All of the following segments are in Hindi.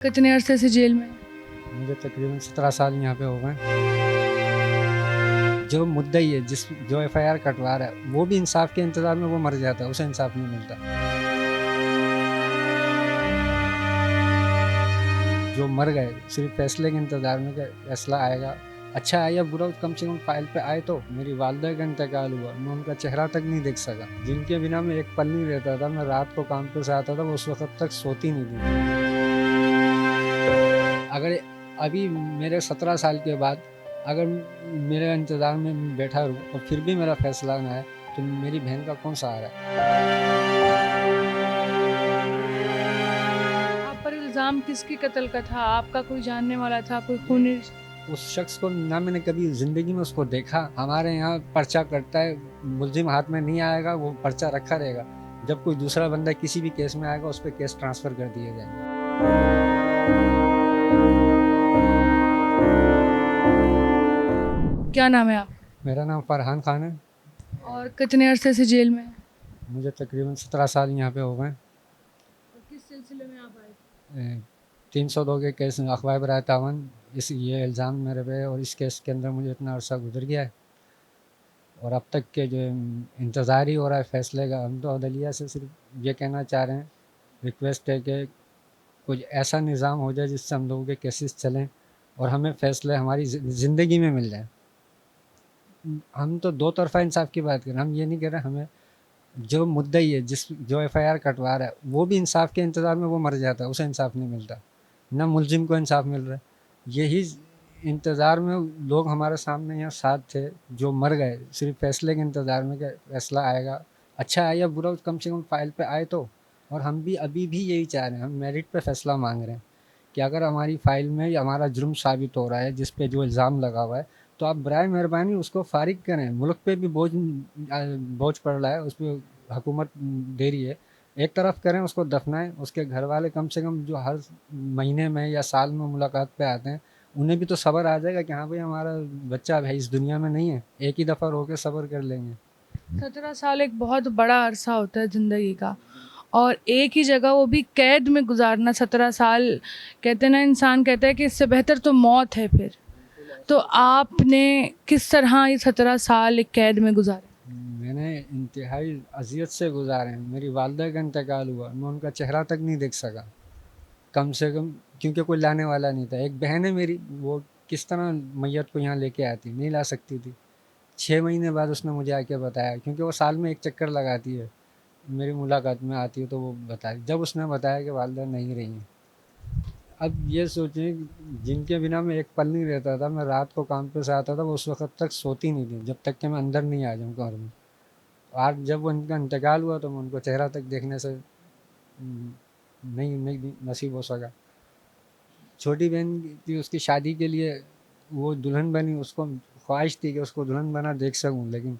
कितने अरसे से जेल में? मुझे तकरीबन 17 साल यहाँ पे हो गए। जो मुद्दई है जो एफआईआर कटवा रहा है वो भी इंसाफ के इंतजार में वो मर जाता है, उसे इंसाफ नहीं मिलता। जो मर गए सिर्फ फैसले के इंतजार में कि फैसला आएगा, अच्छा आया या बुरा, कम से कम फाइल पे आए। तो मेरी वालदा का इंतकाल हुआ, मैं उनका चेहरा तक नहीं देख सका, जिनके बिना मैं एक पल नहीं रहता था। मैं रात को काम पे से आता था, वो उस वक्त तक सोती नहीं थी। अगर अभी मेरे 17 साल के बाद अगर मेरे इंतज़ार में मैं बैठा रहूँ और फिर भी मेरा फैसला ना आए, तो मेरी बहन का कौन सहारा है? आप पर इल्ज़ाम किसके कत्ल का था? आपका कोई जानने वाला था? कोई खूनी उस शख्स को ना मैंने कभी ज़िंदगी में उसको देखा। हमारे यहाँ पर्चा कटता है, मुल्ज़िम हाथ में नहीं आएगा, वो पर्चा रखा रहेगा। जब कोई दूसरा बंदा किसी भी केस में आएगा, उस पे केस ट्रांसफ़र कर दिए जाएंगे। क्या नाम है आप? मेरा नाम फरहान खान है। और कितने अरसे से जेल में हैं? मुझे तकरीबन 17 साल यहाँ पे हो गए। और किस सिलसिले में आप आए थे? 302 के केस अखबार बराए तावन, ये इल्ज़ाम मेरे पे, और इस केस के अंदर मुझे इतना अरसा गुजर गया है और अब तक के जो इंतज़ार ही हो रहा है फ़ैसले का। हम तो अदलिया से सिर्फ ये कहना चाह रहे हैं, रिक्वेस्ट है कि कुछ ऐसा निज़ाम हो जाए जिससे हम लोगों के केसेस चलें और हमें फ़ैसले हमारी ज़िंदगी में मिल जाए। हम तो दो तरफ़ा इंसाफ की बात कर रहे हैं, हम ये नहीं कह रहे। हमें जो मुद्दई है जो एफआईआर कटवा रहा है वो भी इंसाफ के इंतज़ार में वो मर जाता है, उसे इंसाफ नहीं मिलता। ना मुलजिम को इंसाफ मिल रहा है। यही इंतज़ार में लोग हमारे सामने यहाँ साथ थे, जो मर गए सिर्फ फैसले के इंतज़ार में कि फैसला आएगा, अच्छा आया या बुरा, कम से कम फाइल पे आए तो। और हम भी अभी भी यही चाह रहे हैं, हम मेरिट पे फैसला मांग रहे हैं कि अगर हमारी फाइल में हमारा जुर्म साबित हो रहा है, जिस पे जो इल्ज़ाम लगा हुआ है, तो आप बराए मेहरबानी उसको फारिग करें। मुल्क पे भी बोझ पड़ रहा है, उस पर हुकूमत दे रही है, एक तरफ करें, उसको दफनाएं। उसके घर वाले कम से कम जो हर महीने में या साल में मुलाकात पे आते हैं, उन्हें भी तो सब्र आ जाएगा कि हाँ भाई हमारा बच्चा भाई इस दुनिया में नहीं है, एक ही दफ़ा रो के सब्र कर लेंगे। 17 साल एक बहुत बड़ा अरसा होता है ज़िंदगी का, और एक ही जगह वो भी कैद में गुजारना 17 साल। कहते हैं ना, इंसान कहता है कि इससे बेहतर तो मौत है फिर। तो आपने किस तरह ये 17 साल एक कैद में गुजारे? मैंने इंतहाई अजियत से गुजारे हैं। मेरी वालदा का इंतकाल हुआ, मैं उनका चेहरा तक नहीं देख सका, कम से कम, क्योंकि कोई लाने वाला नहीं था। एक बहन है मेरी, वो किस तरह मैयत को यहाँ लेके आती, नहीं ला सकती थी। 6 महीने बाद उसने मुझे आके बताया, क्योंकि वो साल में एक चक्कर लगाती है, मेरी मुलाकात में आती है, तो वो बताई। जब उसने बताया कि वालदा नहीं रही हैं, अब ये सोचें, जिनके बिना मैं एक पल नहीं रहता था। मैं रात को काम पे से आता था, वो उस वक्त तक सोती नहीं थी जब तक कि मैं अंदर नहीं आ जाऊँ घर में। आज जब उनका इंतकाल हुआ, तो मैं उनको चेहरा तक देखने से नहीं नहीं नसीब हो सका। छोटी बहन थी, उसकी शादी के लिए वो दुल्हन बनी, उसको ख्वाहिश थी कि उसको दुल्हन बना देख सकूं, लेकिन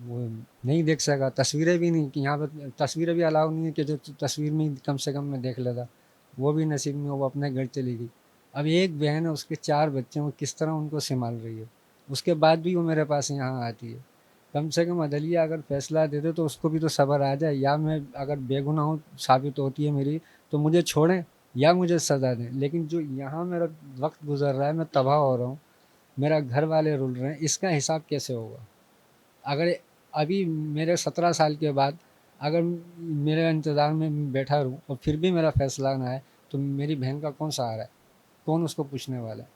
वो नहीं देख सका। तस्वीरें भी नहीं, कि यहाँ पर तस्वीरें भी अलाउ नहीं है कि जो तस्वीर में ही कम से कम मैं देख लेता, वो भी नसीब में, वो अपने घर चली गई। अब एक बहन है, उसके 4 बच्चे हैं, वो किस तरह उनको संभाल रही है। उसके बाद भी वो मेरे पास यहाँ आती है। कम से कम अदलिया अगर फैसला दे दे तो उसको भी तो सब्र आ जाए, या मैं अगर बेगुनाह हूँ साबित होती है मेरी, तो मुझे छोड़ें या मुझे सज़ा दें। लेकिन जो यहाँ मेरा वक्त गुजर रहा है, मैं तबाह हो रहा हूँ, मेरा घर वाले रुल रहे हैं, इसका हिसाब कैसे होगा? अगर अभी मेरे 17 साल के बाद अगर मेरे इंतज़ार में मैं बैठा रहूँ और फिर भी मेरा फैसला ना आए, तो मेरी बहन का कौन सहारा है? कौन उसको पूछने वाला है?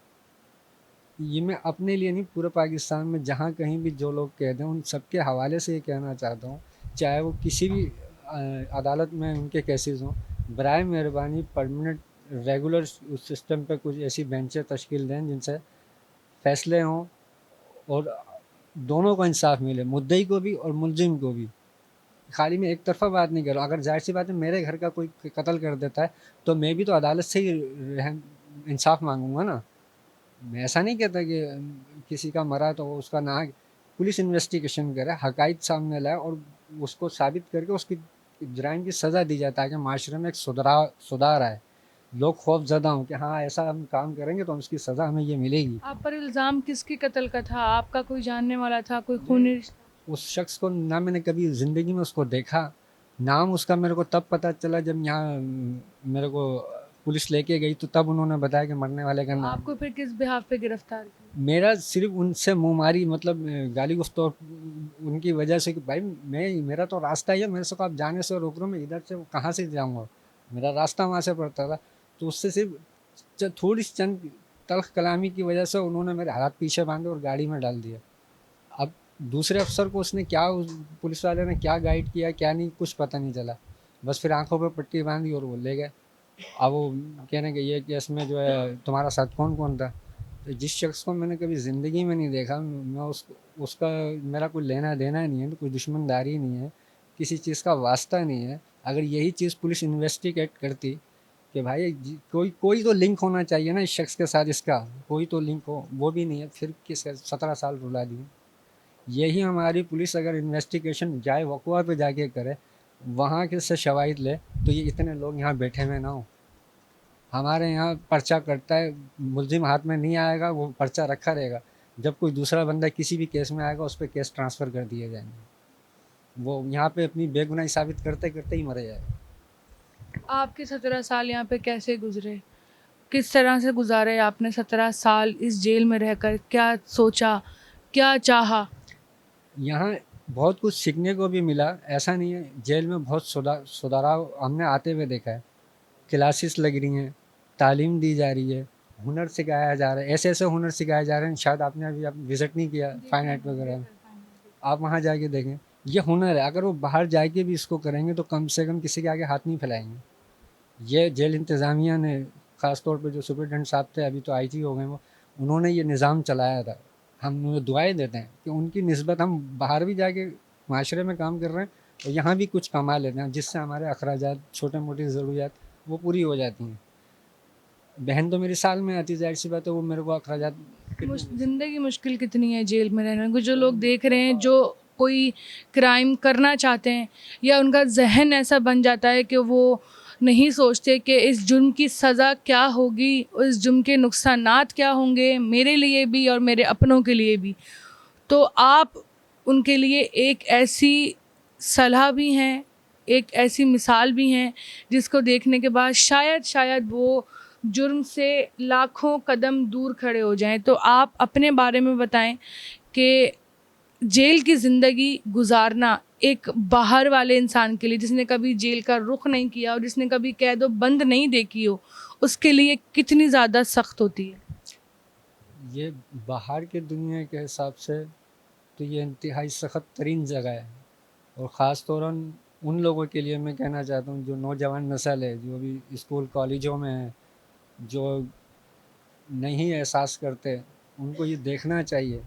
ये मैं अपने लिए नहीं, पूरे पाकिस्तान में जहाँ कहीं भी जो लोग कह दें, उन सबके हवाले से ये कहना चाहता हूँ, चाहे वो किसी भी अदालत में उनके केसेस हों, बराए मेहरबानी परमानेंट रेगुलर उस सिस्टम पे कुछ ऐसी बेंचें तश्कील दें जिनसे फैसले हों और दोनों को इंसाफ मिले, मुद्दई को भी और मुलजिम को भी। खाली मैं एक तरफा बात नहीं कर रहा हूँ। अगर जाहिर सी बात है, मेरे घर का कोई कत्ल कर देता है, तो मैं भी तो अदालत से ही इंसाफ मांगूंगा ना। मैं ऐसा नहीं कहता कि किसी का मरा तो उसका ना, पुलिस इन्वेस्टिगेशन करे, हकाइक सामने लाए और उसको साबित करके उसकी जुर्म की सज़ा दी जाए, ताकि माशरे में एक सुधार आए। लोग खौफ ज़दा हों कि हाँ ऐसा हम काम करेंगे तो उसकी सज़ा हमें ये मिलेगी। आप पर इल्ज़ाम किसके कत्ल का था? आपका कोई जानने वाला था? कोई मैं खूनी रिश्ता? उस शख्स को ना मैंने कभी ज़िंदगी में उसको देखा, नाम उसका मेरे को तब पता चला जब यहाँ मेरे को पुलिस लेके गई तो तब उन्होंने बताया कि मरने वाले का नाम। आपको फिर किस बिहाफ पे गिरफ्तार किया? मेरा सिर्फ उनसे मुँहमारी, मतलब गाली गुफ्त उनकी वजह से कि भाई मेरा तो रास्ता ही है, मेरे से को आप जाने से रोक रहे हो, मैं इधर से कहाँ से जाऊँगा, मेरा रास्ता वहाँ से पड़ता था। तो उससे सिर्फ थोड़ी सी चंद तल्ख कलामी की वजह से उन्होंने मेरे हाथ पीछे बांधे और गाड़ी में डाल दिया। अब दूसरे अफसर को उसने क्या, पुलिस वाले ने क्या गाइड किया क्या नहीं, कुछ पता नहीं चला। बस फिर आंखों पे पट्टी बांधी और वो ले गए। अब वो कहने के ये केस में जो है तुम्हारा साथ कौन कौन था। तो जिस शख्स को मैंने कभी ज़िंदगी में नहीं देखा, मैं उसका मेरा कोई लेना देना नहीं है, कोई दुश्मनदारी नहीं है, किसी चीज़ का वास्ता नहीं है। अगर यही चीज़ पुलिस इन्वेस्टिगेट करती कि भाई कोई कोई तो लिंक होना चाहिए ना इस शख्स के साथ, इसका कोई तो लिंक हो, वो भी नहीं है, फिर किस 17 साल रुला दिए। यही हमारी पुलिस अगर इन्वेस्टिगेशन जाए वकवा पे जाके करे, वहाँ के से शवाहिद ले, तो ये इतने लोग यहाँ बैठे हुए ना हो। हमारे यहाँ पर्चा कटता है, मुलजिम हाथ में नहीं आएगा, वो पर्चा रखा रहेगा, जब कोई दूसरा बंदा किसी भी केस में आएगा उस पर केस ट्रांसफ़र कर दिए जाएंगे। वो यहाँ पे अपनी बेगुनाही साबित करते करते ही मर जाएगा। आपके 17 साल यहाँ पे कैसे गुजरे? किस तरह से गुजारे आपने 17 साल इस जेल में रहकर? क्या सोचा, क्या चाहा? यहाँ बहुत कुछ सीखने को भी मिला, ऐसा नहीं है, जेल में बहुत सुधाराव हमने आते हुए देखा है। क्लासेस लग रही हैं, तालीम दी जा रही है, हुनर सिखाया जा रहा है, ऐसे ऐसे हुनर सिखाए जा रहे हैं, शायद आपने अभी आप विज़िट नहीं किया फाइन आर्ट वगैरह में, आप वहाँ जाके देखें। ये हुनर है, अगर वो बाहर जाके भी इसको करेंगे तो कम से कम किसी के आगे हाथ नहीं फैलाएंगे। ये जेल इंतज़ामिया ने, ख़ास तौर पे जो सुपरिटेंडेंट साहब थे, अभी तो आईजी हो गए वो, उन्होंने ये निज़ाम चलाया था। हम उन्हें दुआएं देते हैं कि उनकी निस्बत हम बाहर भी जाके माशरे में काम कर रहे हैं और यहाँ भी कुछ कमा लेते हैं, जिससे हमारे अखराजात, छोटे मोटी ज़रूरियात वो पूरी हो जाती हैं। बहन तो मेरी साल में आती, ज़ाहिर सी बात है, वो मेरे को अखराजात। ज़िंदगी मुश्किल कितनी है जेल में रहने को? जो लोग देख रहे हैं, जो कोई क्राइम करना चाहते हैं, या उनका जहन ऐसा बन जाता है कि वो नहीं सोचते कि इस जुर्म की सज़ा क्या होगी, उस जुर्म के नुकसानात क्या होंगे मेरे लिए भी और मेरे अपनों के लिए भी। तो आप उनके लिए एक ऐसी सलाह भी हैं, एक ऐसी मिसाल भी हैं, जिसको देखने के बाद शायद वो जुर्म से लाखों कदम दूर खड़े हो जाएं। तो आप अपने बारे में बताएं कि जेल की ज़िंदगी गुजारना एक बाहर वाले इंसान के लिए, जिसने कभी जेल का रुख नहीं किया और जिसने कभी कैद व बंद नहीं देखी हो, उसके लिए कितनी ज़्यादा सख्त होती है? ये बाहर की दुनिया के हिसाब से तो ये इंतहाई सख्त तरीन जगह है, और ख़ास तौर उन लोगों के लिए मैं कहना चाहता हूँ जो नौजवान नस्ल है, जो अभी स्कूल कॉलेजों में है, जो नहीं एहसास करते, उनको ये देखना चाहिए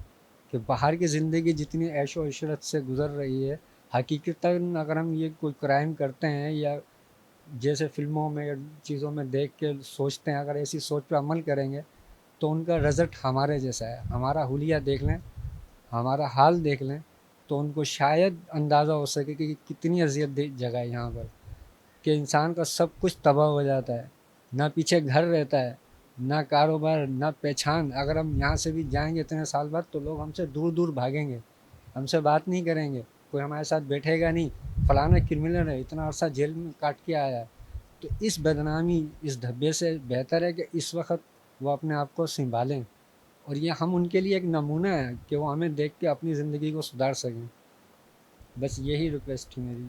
कि बाहर की ज़िंदगी जितनी ऐशो इशरत से गुज़र रही है, हकीकतन अगर हम ये कोई क्राइम करते हैं या जैसे फ़िल्मों में या चीज़ों में देख के सोचते हैं, अगर ऐसी सोच पे अमल करेंगे तो उनका रिज़ल्ट हमारे जैसा है। हमारा हुलिया देख लें, हमारा हाल देख लें, तो उनको शायद अंदाज़ा हो सके कि कितनी अज़ियत जगह है यहाँ पर, कि इंसान का सब कुछ तबाह हो जाता है, ना पीछे घर रहता है, ना कारोबार, ना पहचान। अगर हम यहाँ से भी जाएंगे इतने साल बाद तो लोग हमसे दूर दूर भागेंगे, हमसे बात नहीं करेंगे, कोई हमारे साथ बैठेगा नहीं, फलाना क्रिमिनल है, इतना अर्सा जेल में काट के आया है। तो इस बदनामी, इस धब्बे से बेहतर है कि इस वक्त वो अपने आप को संभालें, और ये हम उनके लिए एक नमूना है कि वो हमें देख के अपनी ज़िंदगी को सुधार सकें। बस यही रिक्वेस्ट थी मेरी।